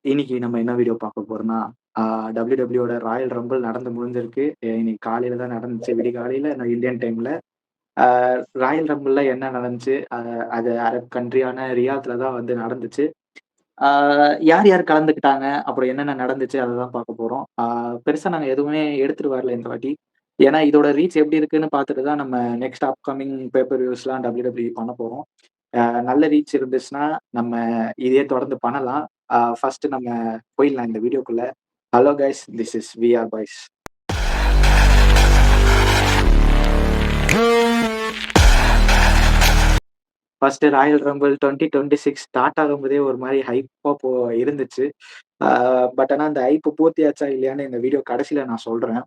இன்னைக்கு நம்ம என்ன வீடியோ பார்க்க போறோம்னா, ஆ WWE ராயல் ரம்பிள் நடந்து முடிஞ்சிருக்கு. இன்னைக்கு காலையில தான் நடந்துச்சு. விடிகாலையில இந்தியன் டைம்ல. ஆ ராயல் ரம்பிள்ல என்ன நடந்துச்சு? அது அரப் கண்ட்ரியான ரியாத்ல தான் வந்து நடந்துச்சு. ஆ யார் யார் கலந்துக்கிட்டாங்க? அப்புறம் என்னென்ன நடந்துச்சு? அத தான் பார்க்க போறோம். பெருசா நாங்க எதுவுமே எடுத்துட்டு வரல இந்த வாட்டி. ஏன்னா இதோட ரீச் எப்படி இருக்குன்னு பார்த்துட்டு தான் நம்ம நெக்ஸ்ட் அப்கமிங் பேப்பர் வியூஸ்லாம் WWE பண்ண போறோம். அ நல்ல ரீச் இருந்துச்சுன்னா, நம்ம இதையே தொடர்ந்து பண்ணலாம். ஃபர்ஸ்ட் நம்ம போயிடலாம் இந்த வீடியோக்குள்ள. Hello guys, this is VR boys. First royal rumble 2026 start ஆகும்போதே ஒரு மாரி ஹைப்பா இருந்துச்சு. ஆ பட் ஆனா அந்த ஹைப் பூர்த்தியாச்சா இல்லையான்னு இந்த வீடியோ கடைசில நான் சொல்றேன்.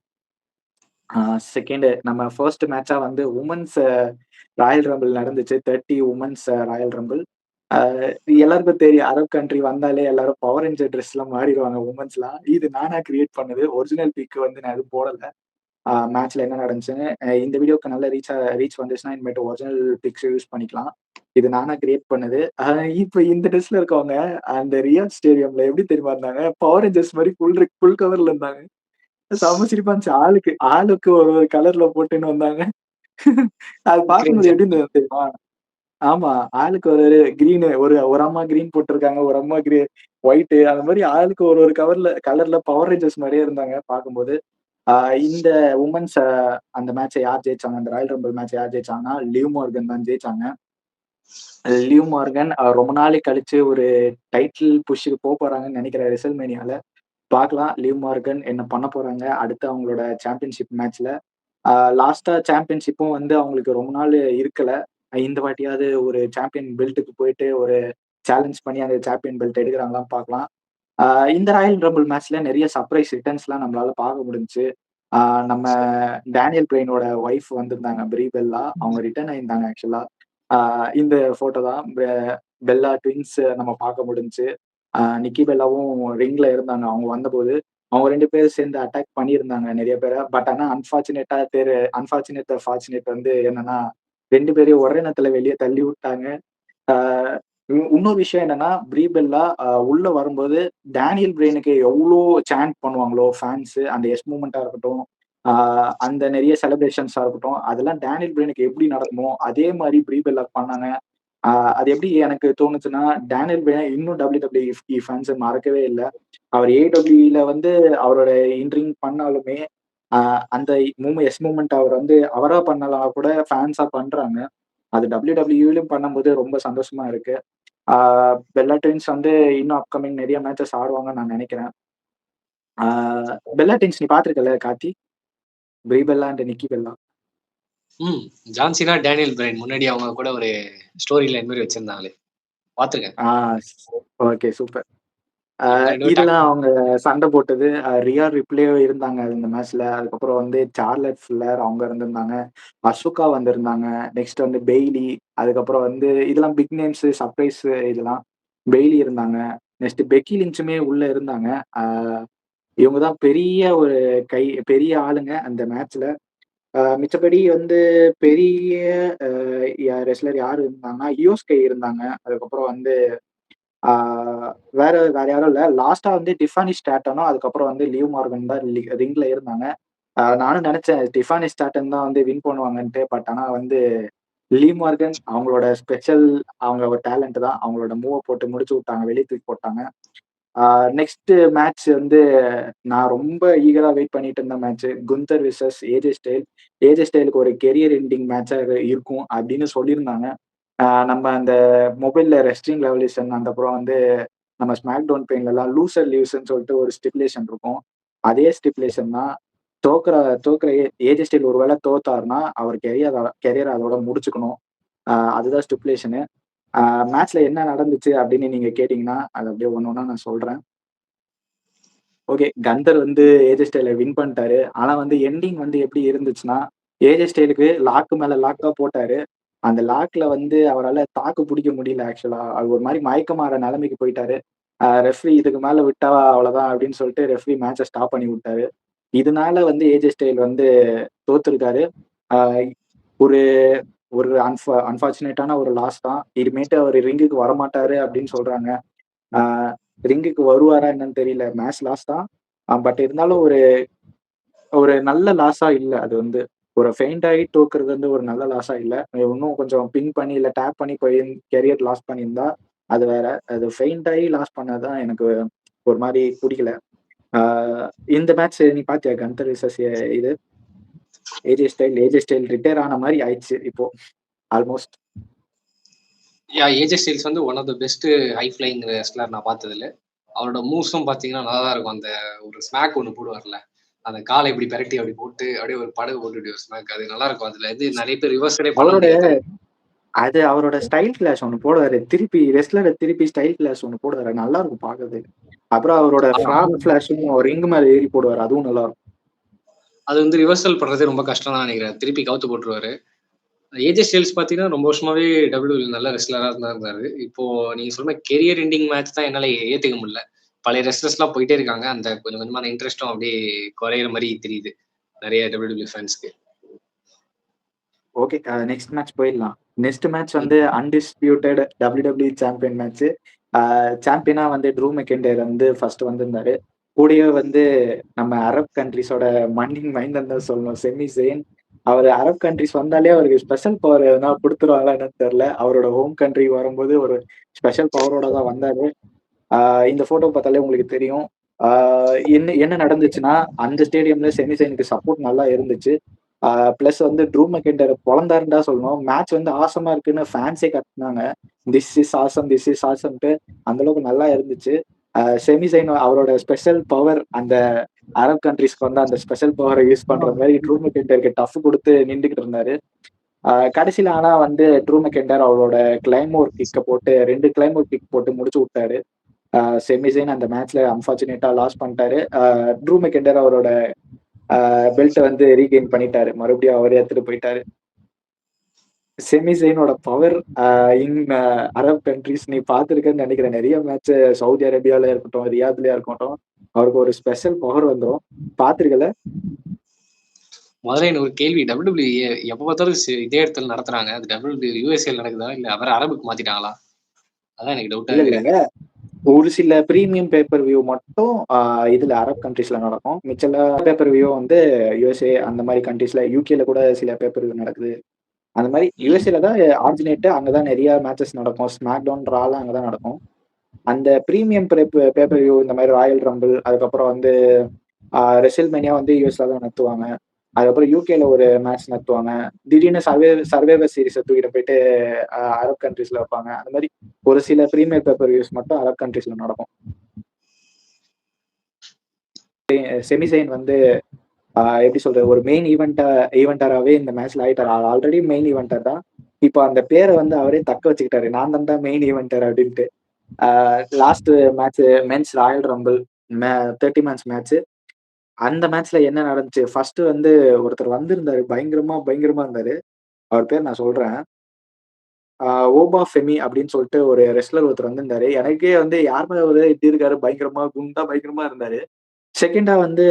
ஆ செகண்ட் நம்ம ஃபர்ஸ்ட் மேட்ச்சா வந்து வுமென்ஸ் ராயல் ரம்பிள் நடந்துச்சு. 30 வுமென்ஸ் ராயல் ரம்பிள். அ எல்லாருக்கும் தெரியும். அரப் கண்ட்ரி வந்தாலே எல்லாரும் பவர் ரேஞ்சர் ட்ரெஸ்லாம் மாறிருவாங்க வுமென்ஸ்லாம். இது நானா கிரியேட் பண்ணது. ஒரிஜினல் பிக் வந்து நான் எதுவும் போடல. மேட்ச்ல என்ன நடந்துச்சுன்னு. இந்த வீடியோக்கு நல்ல ரீச் வந்துச்சுன்னா, இனிமேட்டு ஒரிஜினல் பிக்ஸ் யூஸ் பண்ணிக்கலாம். இது நானா கிரியேட் பண்ணது. இப்ப இந்த ட்ரெஸ்ல இருக்கவங்க, அந்த ரியாத் ஸ்டேடியம்ல எப்படி தெரியுமா இருந்தாங்க? பவர் ரேஞ்சர்ஸ் மாரி ஃபுல் கவர்ல இருந்தாங்க. செம்ம சிரிப்பா இருந்துச்சு. ஆளுக்கு ஒரு ஒரு கலர்ல போட்டுன்னு வந்தாங்க. அது பார்க்கும்போது கிரிஞ்சா? எப்படி இருந்தது தெரியுமா? ஆமா. ஆளுக்கு ஒரு ஒரு கிரீனு ஒரு அம்மா கிரீன் போட்டுருக்காங்க. ஒரு அம்மா ஒயிட்டு அந்த மாரி ஆளுக்கு ஒரு ஒரு கலர்ல பவர் ரேஞ்சர்ஸ் மாரியே இருந்தாங்க பார்க்கும்போது. ஆ இந்த வுமென்ஸ் அந்த மேட்ச்ச யார் ஜெயிச்சாங்க? அந்த ராயல் ரம்பிள் மேட்ச்ச யார் ஜெயிச்சாங்கன்னா, லிவ் மார்கன் தான் ஜெயிச்சாங்க. லிவ் மார்கன் ரொம்ப நாளைக்கு கழிச்சு ஒரு டைட்டில் புஷ்ஷுக்கு போறாங்கன்னு நெனைக்கிறேன் ரெசல்மேனியால. பார்க்கலாம் லிவ் மார்கன் என்ன பண்ண போறாங்க அடுத்து அவங்களோட சாம்பியன்ஷிப் மேட்ச்ல. லாஸ்ட்டா சாம்பியன்ஷிப்பும் வந்து அவங்களுக்கு ரொம்ப நாள் இருக்கல. இந்த வாட்டியாவது ஒரு சாம்பியன் பெல்ட்டுக்கு போயிட்டு ஒரு சேலஞ்ச் பண்ணி அந்த சாம்பியன் பெல்ட் எடுக்குறாங்களான்னு பார்க்கலாம். ஆ இந்த ராயல் ரம்பிள் மேட்ச்ல நெறைய சர்ப்ரைஸ் ரிட்டர்ன்ஸ்லாம் நம்மளால பார்க்க முடிஞ்சுச்சு. ஆ நம்ம டேனியல் பிரையனோட ஒய்ஃப் வந்திருந்தாங்க ப்ரி பெல்லா. அவங்க ரிட்டர்ன் ஆயிருந்தாங்க ஆக்சுவலா. ஆ இந்த ஃபோட்டோ தான். பெல்லா ட்வின்ஸ் நம்ம பார்க்க முடிஞ்சுச்சு. நிக்கி பெல்லாவும் ரிங்ல இருந்தாங்க அவங்க வந்தபோது. அவங்க 2 பேரும் சேர்ந்து அட்டாக் பண்ணியிருந்தாங்க நெறைய பேர. பட் ஆனா ஃபார்ச்சுனேட் வந்து என்னன்னா 2 பேரையும் ஒரே நேரத்துல வெளிய தள்ளி விட்டாங்க. ஆ இன்னொரு விஷயம் என்னன்னா, ப்ரி பெல்லா உள்ள வரும்போது டேனியல் பிரெயினுக்கு எவ்ளோ சாண்ட் பண்ணுவாங்களோ ஃபேன்ஸு, அந்த மூவ்மெண்ட்டா இருக்கட்டும், ஆ அந்த நெறைய செலிப்ரேஷன்ஸா இருக்கட்டும், அதெல்லாம் டேனியல் பிரெயினுக்கு எப்படி நடக்குமோ, அதே மாரி ப்ரி பெல்லாக்கு பண்ணாங்க. ஆ அது எப்படி எனக்கு தோணுச்சுன்னா, டேனியல் பிரெயின் இன்னும் WWE ஃபேன்ஸ மறக்கவே இல்ல. அவர் AEWல வந்து அவரோட இன் பண்ணாலுமே, அ அந்த மூவ்மெண்ட் அவர் வந்து அவரா பண்ணலனா கூட ஃபேன்ஸா பண்றாங்க. அது WWEலயும் பண்ணும்போது ரொம்ப சந்தோஷமா இருக்கு. ஆ பெல்லா ட்வின்ஸ் வந்து இன்னும் அப்கமிங் நெறைய மேட்சஸ் ஆடுவாங்கன்னு நான் நெனைக்கிறேன். ஆ பெல்லா ட்வின்ஸ் நீ பார்த்திருக்கல்ல கார்த்தி? ப்ரி பெல்லா அண்ட் நிக்கி பெல்லா. ம். ஜான் சீனா, டேனியல் பிரையன் முன்னாடி அவங்க கூட ஒரு ஸ்டோரி லைன் மாரி வச்சிருந்தாங்களே! பார்த்துருக்கேன். ஆ ஓகே சூப்பர். அவங்க 2 பேரும் டாக் இதுல அவங்க சண்டை போட்டது, ரியா ரிப்ளே இருந்தாங்க இந்த மேட்ச்ல. அதுக்கப்புறம் வந்து சார்லட் ஃபிளர் அவங்க இருந்திருந்தாங்க. அசுகா வந்திருந்தாங்க. நெக்ஸ்ட் வந்து பெய்லி. அதுக்கப்புறம் வந்து இதெல்லாம் பிக் நேம்ஸ் சர்ப்ரைஸ் இதெல்லாம். பெய்லி இருந்தாங்க. நெக்ஸ்ட் பெக்கி லிஞ்சுமே உள்ள இருந்தாங்க. ஆ இவங்க தான் பெரிய ஆளுங்க அந்த மேட்ச்ல. மிச்சபடி வந்து பெரிய அ ரெஸ்லர் யாரு இருந்தாங்கன்னா, இயோஸ்கை இருந்தாங்க. அதுக்கப்புறம் வந்து ஆ வேற யாரும் இல்ல. லாஸ்ட்டா வந்து டிஃபானி ஸ்டாட்டனும், அதுக்கப்புறம் வந்து லிவ் மார்கன் தான் ரிங்ல இருந்தாங்க. நானும் நெனச்சேன் டிஃபானி ஸ்டாட்டன் தான் வந்து வின் பண்ணுவாங்கன்ட்டு. பட் ஆனா வந்து லீவ் மார்கன் அவங்களோட அவங்க ஒரு டேலண்ட் தான். அவங்களோட மூவ போட்டு முடிச்சு விட்டாங்க. வெளிய தூக்கி போட்டாங்க. ஆ நெக்ஸ்ட் மேட்ச் வந்து நான் ரொம்ப ஈகரா வெயிட் பண்ணிட்டு இருந்த match. Gunther versus AJ Styles. AJ ஸ்டைலுக்கு ஒரு கெரியர் எண்டிங் மேட்ச்சா இருக்கும் அப்படின்னு சொல்லியிருந்தாங்க. நம்ம அந்த மொபைல்ல ரெஸ்லிங் ரெவல்யூஷன் அந்த அப்புறம் வந்து நம்ம ஸ்மாக் டவுன் பெயின்லலாம் லூசர் லீவ்ஸ்ன்னு சொல்லிட்டு ஒரு ஸ்டிப்புலேஷன் இருக்கும். அதே ஸ்டிப்புலேஷன் தான். தோக்குற தோக்குற ஏஜே ஸ்டைல் ஒரு வேள தோத்தாருன்னா, அவர் கெரியர் அதோட முடிச்சுக்கணும். அதுதான் ஸ்டிப்புலேஷனு. ஆ மேட்ச்ல என்ன நடந்துச்சு அப்படின்னு நீங்க கேட்டீங்கன்னா, அது அப்படியே ஒண்ணு ஒண்ணா நான் சொல்றேன். ஓகே. கந்தர் வந்து ஏஜே ஸ்டைல வின் பண்ணிட்டாரு. ஆனா வந்து எண்டிங் வந்து எப்படி இருந்துச்சுன்னா, ஏஜே ஸ்டைலுக்கு லாக் மேல லாக்கா போட்டாரு. அந்த லாக்ல வந்து அவரால தாக்கு புடிக்க முடியல ஆக்சுவலா. அது ஒரு மாரி மயக்கமாற நெலைமைக்கு போயிட்டாரு. ரெஃப்ரி இதுக்கு மேல விட்டா அவ்வளோதான் அப்படின்னு சொல்லிட்டு ரெஃப்ரி மேட்ச ஸ்டாப் பண்ணி விட்டாரு. இதனால வந்து ஏஜே ஸ்டைல் வந்து தோத்துருக்காரு. ஆ ஒரு ஒரு அன்பார்ச்சுனேட்டான ஒரு லாஸ் தான். இனிமேட்டு அவரு ரிங்குக்கு வரமாட்டாரு அப்படின்னு சொல்றாங்க. ரிங்குக்கு வருவாரா என்னன்னு தெரியல. மேட்ச் லாஸ் தான். பட் இருந்தாலும் ஒரு ஒரு நல்ல லாஸா இல்ல. அது வந்து ஒரு ஃபெயிண்ட் ஆகி தோக்குறது வந்து ஒரு நல்ல லாஸா இல்ல. இன்னும் கொஞ்சம் பின் பண்ணி இல்ல டேப் பண்ணி போய் கரியர் லாஸ் பண்ணியிருந்தா அது வேற. அது ஃபெயிண்ட் ஆகி லாஸ் பண்ணது தான் எனக்கு ஒரு மாரி புடிக்கல. ஆ இந்த மேட்ச் நீ பார்த்தியா? கன்தர் விசஸ் இது ஏஜே ஸ்டைல் ரிட்டயர் ஆன மாரி ஆயிடுச்சு இப்போ ஆல்மோஸ்ட். ஏஜே ஸ்டைல்ஸ் வந்து one of the best high flying wrestler நான் பார்த்ததுல. அவரோட மூவ்ஸும் பார்த்தீங்கன்னா நல்லா தான் இருக்கும். அந்த ஒரு ஸ்மாக் ஒண்ணு போடுவார்ல. அந்த கால இப்படி பெரட்டி அப்படி போட்டு அப்படியே ஒரு படகு போட்டு இப்படி ஒரு ஸ்மாக் அது நல்லா இருக்கும். அதுல இது நெறைய பேர் ரிவர்ஸலே பண்ண அவரோட முடியாது. அவரோட ஸ்டைல் கிளாஷ் ஒண்ணு போடுவாரு. திருப்பி ரெஸ்லர திருப்பி ஸ்டைல் கிளாஷ் ஒண்ணு போடுவாரு. நல்லா இருக்கும் பார்க்கறதுக்கு. அப்புறம் அவரோட ஃப்ராக் ஃபிளாஷும் ரிங் மேல ஏறி போடுவாரு. அதுவும் நல்லா இருக்கும். அது வந்து ரிவர்சல் பண்றதே ரொம்ப கஷ்டம் தான் நினைக்கிறேன். திருப்பி கவுத்து போட்டுருவாரு. ஏஜே ஸ்டைல்ஸ் பார்த்தீங்கன்னா, ரொம்ப வருஷமாவே WWE நல்ல ரெஸ்லரா தான் இருந்தாரு. இப்போ நீங்க சொன்ன கெரியர் எண்டிங் மேட்ச் தான் என்னால ஏத்துக்க முடியல. பழைய ரெஸ்லர்ஸ்லாம் போயிட்டே இருக்காங்க. அந்த கொஞ்சம் கொஞ்சமான இன்ட்ரெஸ்ட்டும் அப்படியே குறையிற மாரி தெரியுது. நெறைய WWE ஃபேன்ஸ்க்கு. ஓகே. நெக்ஸ்ட் மேட்ச் போயிடலாம். நெக்ஸ்ட் மேட்ச் வந்து அன்டிஸ்பியூட்டட் WWE சாம்பியன் மேட்ச். சாம்பியனா வந்து ட்ரூ மெக்கின்டயர் வந்து ஃபர்ஸ்ட் வந்திருந்தாரு. கூடயே வந்து நம்ம அரப் கண்ட்ரீஸோட மண்ணின் மைந்தன் தான் சொல்லணும். செமி ஜெயின். அவரு அரப் கண்ட்ரீஸ் வந்தாலே அவருக்கு ஸ்பெஷல் பவர் எதனா குடுத்துருவாங்களா என்னன்னு தெரியல. அவரோட ஹோம் கண்ட்ரி வரும்போது ஒரு ஸ்பெஷல் பவரோட தான் வந்தாரு. இந்த ஃபோட்டோ பார்த்தாலே உங்களுக்கு தெரியும். ஆ என்ன என்ன நடந்துச்சுன்னா, அந்த ஸ்டேடியம்ல செமி ஜெயினுக்கு சப்போர்ட் நல்லா இருந்துச்சு. பிளஸ் வந்து ட்ரூ மெக்கின்டயர் பொளந்தாருன்னு தான் சொல்லணும். மேட்ச் வந்து ஆசமா இருக்குன்னு ஃபேன்ஸே கத்துனாங்க. This is awesome, this is ஆசம்ன்ட்டு அந்த அளவுக்கு நல்லா இருந்துச்சு. செமி ஜெயின் அவரோட ஸ்பெஷல் பவர் அந்த அரப் கண்ட்ரீஸ்க்கு வந்து அந்த ஸ்பெஷல் பவர யூஸ் பண்ற மாரி ட்ரூ மெக்கின்டயருக்கு டஃப் குடுத்து நின்டுகிட்டு இருந்தாரு. கடைசில ஆனா வந்து ட்ரூ மெக்கின்டயர் அவரோட கிளைமோர் கிக்க போட்டு 2 கிளைமோர் கிக் போட்டு முடிச்சு விட்டாரு. செமிசைன் அந்த மேட்ச்ல அன்பார்ச்சுனேட்டா லாஸ் பண்ணிட்டாரு. ட்ரூ மெக்கின்டயர் அவரோட பெல்ட்ட வந்து ரீகெயின் பண்ணிட்டாரு. மறுபடியும் அவரே எடுத்துட்டு போயிட்டாரு. செமிசைனோட பவர் இன் அரப் கண்ட்ரீஸ் நீ பார்த்திருக்கன்னு நினைக்கிறேன். நிறைய மேட்ச் சவுதி அரேபியால இருக்கட்டும், ரியாத்லயா இருக்கட்டும், அவருக்கு ஒரு ஸ்பெஷல் பவர் வந்துரும். பார்த்திருக்கல? முதல்ல எனக்கு ஒரு கேள்வி. WWE எப்ப பார்த்தாலும் இதே இடத்துல நடத்துறாங்க. அது WWE யுஎஸ்ஏல நடக்குதா? இல்ல வேற அரபுக்கு மாத்திட்டாங்களா? அதான் எனக்கு இல்ல, டவுட்டாவே இருக்கு. இல்ல. ஒரு சில பிரீமியம் பேப்பர் வியூ மட்டும் இதுல அரப் கண்ட்ரீஸ்ல நடக்கும். மிச்ச எல்லா பேப்பர் வியூ வந்து யுஎஸ்ஏ அந்த மாரி கண்ட்ரீஸ்ல யுகேல கூட சில பேப்பர் வியூ நடக்குது. அந்த மாரி ம். யுஎஸ்ஏல தான் ஆரிஜினேட் அங்க தான் நெறைய மேட்சஸ் நடக்கும். ஸ்மாக் டவுன், ராலாம் அங்க தான் நடக்கும். அந்த பிரீமியம் பேப்பர் வியூ இந்த மாரி ராயல் ரம்பிள், அதுக்கப்புறம் வந்து ரெசில்மேனியா வந்து யுஎஸ்ல தான் நடத்துவாங்க. அதுக்கப்புறம் யுகேல ஒரு மேட்ச் நடத்துவாங்க. திடீர்னு சர்வைவர் சீரிஸ தூக்கிட்டு போயிட்டு அரப் கண்ட்ரீஸ்ல வைப்பாங்க. அந்த மாரி ஒரு சில பிரீமியர் பேப்பர் வியூஸ் மட்டும் அரப் கண்ட்ரீஸ்ல நடக்கும். செமிசைன் வந்து எப்படி சொல்றது? ஒரு மெயின் ஈவென்டராவே இந்த மேட்ச்ல ஆயிட்டாரு. ஆல்ரெடி மெயின் ஈவென்டர் தான். இப்போ அந்த பேர வந்து அவரே தக்க வச்சுக்கிட்டாரு. நான் தான்டா மெயின் ஈவென்டர் அப்டின்ட்டு. Last match men's royal rumble 30 men's match. அந்த மேட்ச்ல என்ன நடந்துச்சு? ஃபர்ஸ்ட் வந்து ஒருத்தர் வந்திருந்தாரு. பயங்கரமா பயங்கரமா இருந்தாரு. அவர் பேர் நான் சொல்றேன். ஆ ஓபா ஃபெமி அப்படின்னு சொல்லிட்டு ஒரு ரெஸ்லர் ஒருத்தர் வந்திருந்தாரு. எனக்கே வந்து யாருடா இவரு இப்படி இருக்காரு? பயங்கரமா குண்டா பயங்கரமா இருந்தாரு. செகண்டா வந்து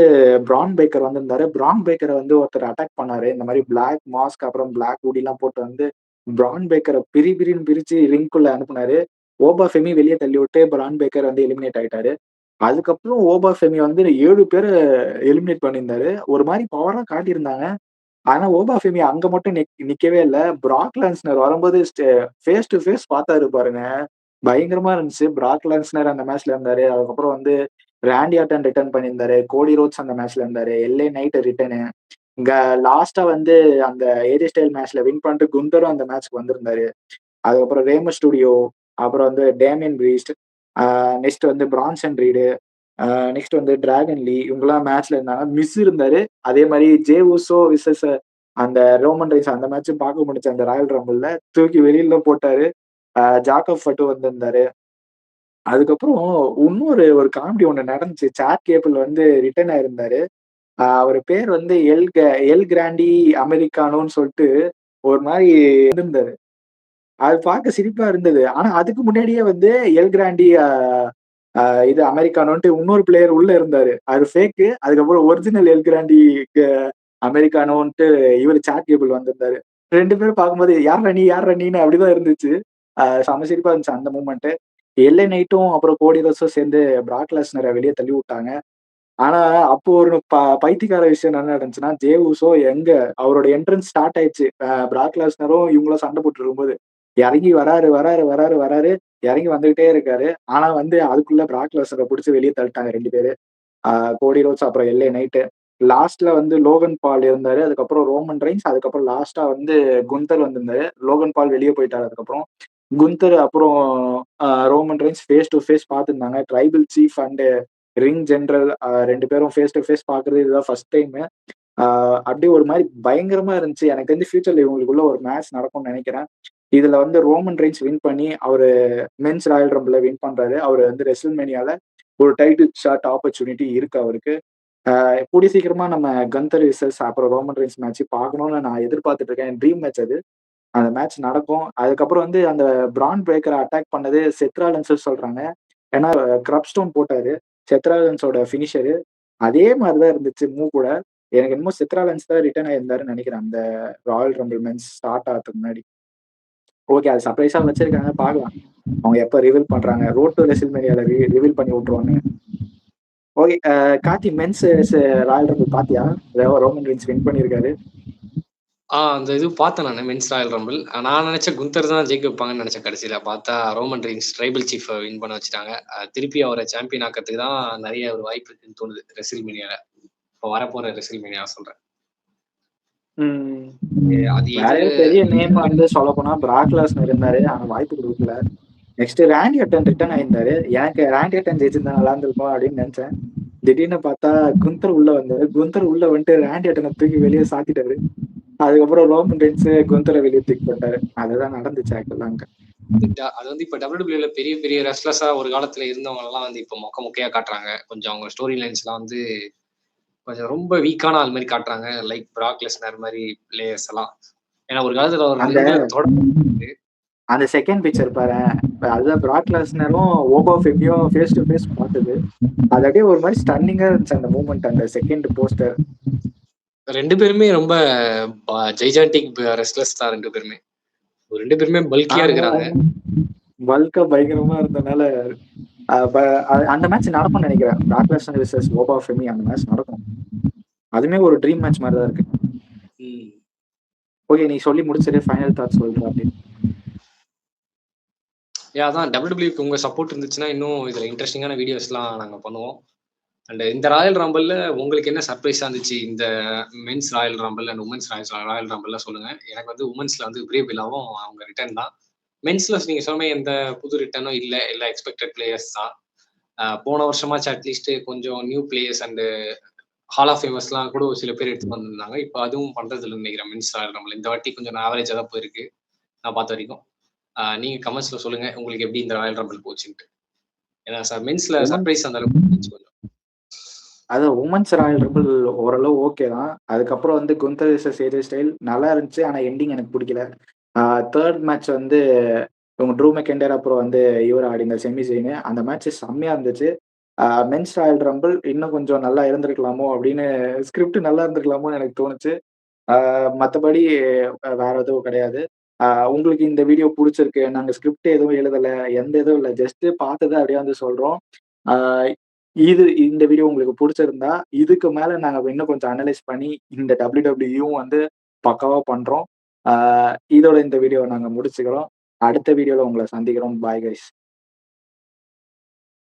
பிரான் பேக்கர் வந்திருந்தாரு. பிரான் பேக்கர வந்து ஒருத்தர் அட்டாக் பண்ணாரு. இந்த மாரி பிளாக் மாஸ்க் அப்புறம் பிளாக் ஹூடிலாம் போட்டு வந்து பிரான் பேக்கர பிரி பிரின்னு பிரிச்சு ரிங்குக்குள்ள அனுப்புனாரு. ஓபா ஃபெமி வெளிய தள்ளிவிட்டு பிரான் பேக்கர் வந்து எலிமினேட் ஆயிட்டாரு. அதுக்கப்புறம் ஓபா ஃபெமி வந்து 7 பேர எலிமினேட் பண்ணியிருந்தாரு. ஒரு மாரி பவரா காட்டியிருந்தாங்க. ஆனா ஓபா ஃபெமி அங்க மட்டும் நிக்கவே இல்ல. பிராக் லேன்ஸ்னர் வரும்போது ஃபேஸ் டு ஃபேஸ் பார்த்தாரு பாருங்க. பயங்கரமா இருந்துச்சு. பிராக் லேன்ஸ்னர் அந்த மேட்ச்ல இருந்தாரு. அதுக்கப்புறம் வந்து ராண்டி ஆர்டன் ரிட்டர்ன் பண்ணியிருந்தாரு. கோடி ரோட்ஸ் அந்த மேட்ச்ல இருந்தாரு. எல்ஏ நைட் ரிட்டர்னு. இங்க லாஸ்ட்டா வந்து அந்த ஏஜே ஸ்டைல் மேட்ச்ல வின் பண்ணிட்டு குந்தரும் அந்த மேட்ச்க்கு வந்திருந்தாரு. அதுக்கப்புறம் ரேமஸ் ஸ்டுடியோ, அப்புறம் வந்து டேமியன் பிரீஸ்ட், ஆ நெக்ஸ்ட் வந்து பிரான்சன் ரீடு, ஆ நெக்ஸ்ட் வந்து டிராகன் லீ இவங்கலாம் மேட்ச்ல இருந்தாங்க. மிஸ் இருந்தாரு. அதே மாரி ஜே உசோ விசஸ் அந்த ரோமன் ரைன்ஸ் அந்த மேட்ச்சும் பார்க்க முடிஞ்சுச்சு அந்த ராயல் ரம்பிள்ல. தூக்கி வெளியில போட்டாரு. ஜாக்கப் ஃபட்டு வந்திருந்தாரு. அதுக்கப்புறம் இன்னொரு ஒரு காமெடி ஒண்ணு நடந்துச்சு. சாட் கேபிள் வந்து ரிட்டர்ன் ஆயிருந்தாரு. அவரு பேர் வந்து எல் கிராண்டி அமெரிக்கானோன்னு சொல்ட்டு ஒரு மாரி இருந்தாரு. அது பார்க்க சிரிப்பா இருந்தது. ஆனா அதுக்கு முன்னாடியே வந்து எல் கிராண்டி அ அ இது அமெரிக்கானோன்ட்டு இன்னொரு பிளேயர் உள்ள இருந்தாரு. அது ஃபேக்கு. அதுக்கப்புறம் ஒரிஜினல் எல் கிராண்டி க அமெரிக்கானோன்ட்டு இவரு சாட் கேபிள் வந்திருந்தாரு. 2 பேரும் பார்க்கும்போது யார்றா நீ? யார்றா நீன்னு அப்படிதான் இருந்துச்சு. செம சிரிப்பா இருந்துச்சு அந்த மூமெண்ட். எல்ஏ நைட்டும் அப்புறம் கோடி ரோட்ஸும் சேர்ந்து பிராக் லெஸ்னரை வெளியே தள்ளி விட்டாங்க. ஆனா, அப்போ ஒரு பைத்தியக்கார விஷயம் என்ன நடந்துச்சுன்னா, ஜே உசோ அவரோட என்ட்ரன்ஸ் ஸ்டார்ட் ஆயிடுச்சு. பிராக் லெஸ்னரும் இவங்களும் சண்டை போட்டுட்டு இருக்கும்போது, இறங்கி வராரு, வராரு, வராரு, வராரு. இறங்கி வந்துகிட்டே இருக்காரு. ஆனா வந்து அதுக்குள்ள பிராக் லெஸ்னர புடிச்சு வெளிய தள்ளிட்டாங்க 2 பேரு. ஆ கோடி ரோட்ஸ் அப்புறம் எல்ஏ நைட். லாஸ்ட்ல வந்து லோகன் பால் இருந்தாரு. அதுக்கப்புறம் ரோமன் ரெய்ன்ஸ். அதுக்கப்புறம் லாஸ்ட்டா வந்து குந்தர் வந்திருந்தாரு. லோகன் பால் வெளிய போயிட்டாரு அதுக்கப்புறம். குந்தர் அப்புறம் Roman Reigns face to face பார்த்துருந்தாங்க. Tribal chief and ring general 2 பேரும் ஃபேஸ் டூ ஃபேஸ் பார்க்குறது இதுதான் ஃபர்ஸ்ட் டைமு. ஆ அப்படியே ஒரு மாரி பயங்கரமா இருந்துச்சு. எனக்கு தெரிஞ்சு ஃபியூச்சர்ல இவங்களுக்குள்ள ஒரு மேட்ச் நடக்கும்னு நெனைக்கிறேன். இதுல வந்து ரோமன் ரெய்ன்ஸ் வின் பண்ணி அவரு மென்ஸ் ராயல் ரம்பிள்ல வின் பண்றாரு. அவரு வந்து ரெஸ்ல்மேனியால ஒரு டைட்டில் ஷாட் ஆப்பர்ச்சுனிட்டி இருக்கு அவருக்கு. கூடிய சீக்கிரமா நம்ம கந்தர் விசஸ் அப்புறம் ரோமன் ரெய்ன்ஸ் மேட்ச் பார்க்கணும்னு நான் எதிர்பார்த்துட்டு இருக்கேன். என் ட்ரீம் மேட்ச் அது. அந்த மேட்ச் நடக்கும். அதுக்கப்புறம் வந்து அந்த பிரான் பிரேக்கர அட்டாக் பண்ணது செத் ராலின்ஸ்ன்னு சொல்றாங்க. ஏன்னா கிரப் ஸ்டோன் போட்டாரு. செத் ராலின்ஸோட ஃபினிஷரு. அதே மாரி தான் இருந்துச்சு மூவ் கூட. எனக்கு என்னமோ செத் ராலின்ஸ் தான் ரிட்டர்ன் ஆயிருந்தாருன்னு நெனைக்கிறேன். அந்த ராயல் ரம்பிள் மென்ஸ் ஸ்டார்ட் ஆகறதுக்கு முன்னாடி. ஓகே. அது சர்ப்ரைஸா வச்சிருக்காங்க. பார்க்கலாம். அவங்க எப்ப ரிவீல் பண்றாங்க. ரோட் டூ ரெசில்மேனியால ரிவீல் பண்ணி விட்டுருவாங்க. Okay. Karthi men's royal rumble பாத்தியா? ரோமன் ரெய்ன்ஸ் வின் பண்ணியிருக்காரு. அந்த இது பார்த்தேன் நானு மென்ஸ் ராயல் ரம்பிள். நான் நினைச்சேன் குந்தர் தான் ஜெயிக்க வைப்பாங்கன்னு நினைச்சேன் கடைசியில. பார்த்தா ரோமன் ரெய்ன்ஸ் ட்ரைபல் சீஃப வின் பண்ண வச்சுட்டாங்க. திருப்பி அவர சாம்பியன் ஆக்கறதுக்கு தான் நெறைய ஒரு வாய்ப்பு இருக்குன்னு தோணுது ரெசில்மேனியால. இப்போ வரப்போற ரெசில்மேனியா சொல்றேன். ம். அது வேற இது யாரும் பெரிய நேம் வந்து சொல்லப்போனா பிராக் லெஸ்னர் இருந்தாரு. ஆனா வாய்ப்பு குடுக்கல. நெக்ஸ்ட் ராண்டி ஆர்டன் ரிட்டர்ன் ஆயிருந்தாரு. எனக்கு ராண்டி ஆர்டன் ஜெயிச்சிருந்தா நல்லா இருந்திருக்கும் அப்படின்னு நெனச்சேன். திடீர்னு பார்த்தா குந்தர் உள்ள வந்தாரு. குந்தர் உள்ள வந்துட்டு ராண்டி ஆர்டன தூக்கி வெளிய சாத்திட்டாரு. அதுக்கப்புறம் ரோமன் ரெய்ன்ஸ் குந்தர வெளிய தூக்கி போட்டாரு. அதுதான் நடந்துச்சு ஆக்சுவலா அங்க. அது வந்து இப்ப WWE பெரிய பெரிய ரெஸ்லர்ஸா ஒரு காலத்துல இருந்தவங்க எல்லாம் வந்து இப்ப மொக்க மொக்கையா காட்டுறாங்க. கொஞ்சம் அவங்க ஸ்டோரி லைன்ஸ்லாம் வந்து கொஞ்சம் ரொம்ப வீக்கான ஆள் மாரி காட்டுறாங்க. லைக் பிராக் லெஸ்னர் மாரி பிளேயர்ஸ் எல்லாம். ஏன்னா ஒரு காலத்துல அவர் அந்த நின்னு அந்த செகண்ட் பிக்சர் பாரேன். அதுதான் பிராக் லெஸ்னரும் ஓபா ஃபெமியும் ஃபேஸ் டு ஃபேஸ் பார்த்தது. அது அப்படியே ஒரு மாரி ஸ்டன்னிங்கா இருந்துச்சு அந்த மூவ்மெண்ட் அந்த செகண்ட் போஸ்டர். 2 பேருமே ரொம்ப ஜைஜான்டிக் ரெஸ்லர்ஸ் தான் 2 பேருமே. 2 பேருமே பல்கியா இருக்கிறாங்க. பல்கா பயங்கரமா இருந்தனால அந்த மேட்ச் நடக்கும்னு நினைக்கிறேன். பிராக் லெஸ்னர் விசஸ் ஓபா ஃபெமி அந்த மேட்ச் நடக்கும். அதுவுமே ஒரு ட்ரீம் மேட்ச் மாதிரி தான் இருக்கு. ஓகே, நீ சொல்லி முடிச்சிரு. ஃபைனல் தாட்ஸ் சொல்றா அப்படி. அதான் டபிள்யூடபிள்யூக்கு உங்க சப்போர்ட் இருந்துச்சுன்னா இன்னும் இதுல இன்ட்ரெஸ்டிங்கான வீடியோஸ்லாம் நாங்க பண்ணுவோம். அண்ட் இந்த ராயல் ரம்பிள்ல உங்களுக்கு என்ன சர்ப்ரைஸா இருந்துச்சு? இந்த men's royal rumble and women's royal ரம்பிள்ல சொல்லுங்க. எனக்கு வந்து உமன்ஸ்ல வந்து பிரியா பிலாவும் அவங்க ரிட்டர்ன் தான். மென்ஸ்ல நீங்க சொன்ன எந்த புது ரிட்டர்னும் இல்ல. எல்லா எக்ஸ்பெக்டட் பிளேயர்ஸ் தான். போன வருஷமாச்சும் அட்லீஸ்ட் கொஞ்சம் new players and hall of ஃபேமர்ஸ்லாம் கூட ஒரு சில பேர் எடுத்து வந்திருந்தாங்க. இப்ப அதுவும் பண்றது இல்லைன்னு நினைக்கிறேன் மென்ஸ் ராயல் ரம்பிள். இந்த வாட்டி கொஞ்சம் ஆவரேஜா தான் போயிருக்கு. நான் பார்த்த வரைக்கும். நீங்க கமெண்ட்ஸ்ல சொல்லுங்க. உங்களுக்கு எப்படி இந்த ராயல் ரம்பிள் போச்சுன்ட்டு. ஏன்னா மென்ஸ்ல சர்ப்ரைஸ் அந்த அளவுக்கு இருந்துச்சு கொஞ்சம். அது உமன்ஸ் ராயல் ரம்பிள் ஓரளவு ஓகே தான். அதுக்கப்புறம் வந்து குந்தர் விசஸ் ஏஜே ஸ்டைல் நல்லா இருந்துச்சு. ஆனா எண்டிங் எனக்கு பிடிக்கல. தேர்ட் மேட்ச் வந்து இவங்க ட்ரூ மெக்கெண்டர் அப்புறம் வந்து இவர் ஆடின செமி ஜெயின் அந்த மேட்ச் செம்மையா இருந்துச்சு. மென்ஸ் ராயல் ரம்பிள் இன்னும் கொஞ்சம் நல்லா இருந்திருக்கலாமோ அப்படின்னு ஸ்கிரிப்ட் நல்லா இருந்திருக்கலாமோன்னு எனக்கு தோணுச்சு. மத்தபடி வேற எதுவும் கிடையாது. உங்களுக்கு இந்த வீடியோ புடிச்சிருக்கு. நாங்க ஸ்கிரிப்ட் எதுவும் எழுதல. எந்த இதுவும் இல்ல. ஜஸ்ட் பார்த்தத அப்படியே வந்து சொல்றோம். ஆ இந்த வீடியோ உங்களுக்கு புடிச்சிருந்தா, இதுக்கு மேல நாங்க இன்னும் கொஞ்சம் அனலைஸ் பண்ணி இந்த WWEயும் வந்து பக்காவா பண்றோம். ஆ இதோட இந்த வீடியோவ நாங்க முடிச்சுக்கிறோம். அடுத்த வீடியோல உங்கள சந்திக்கிறோம். Bye guys.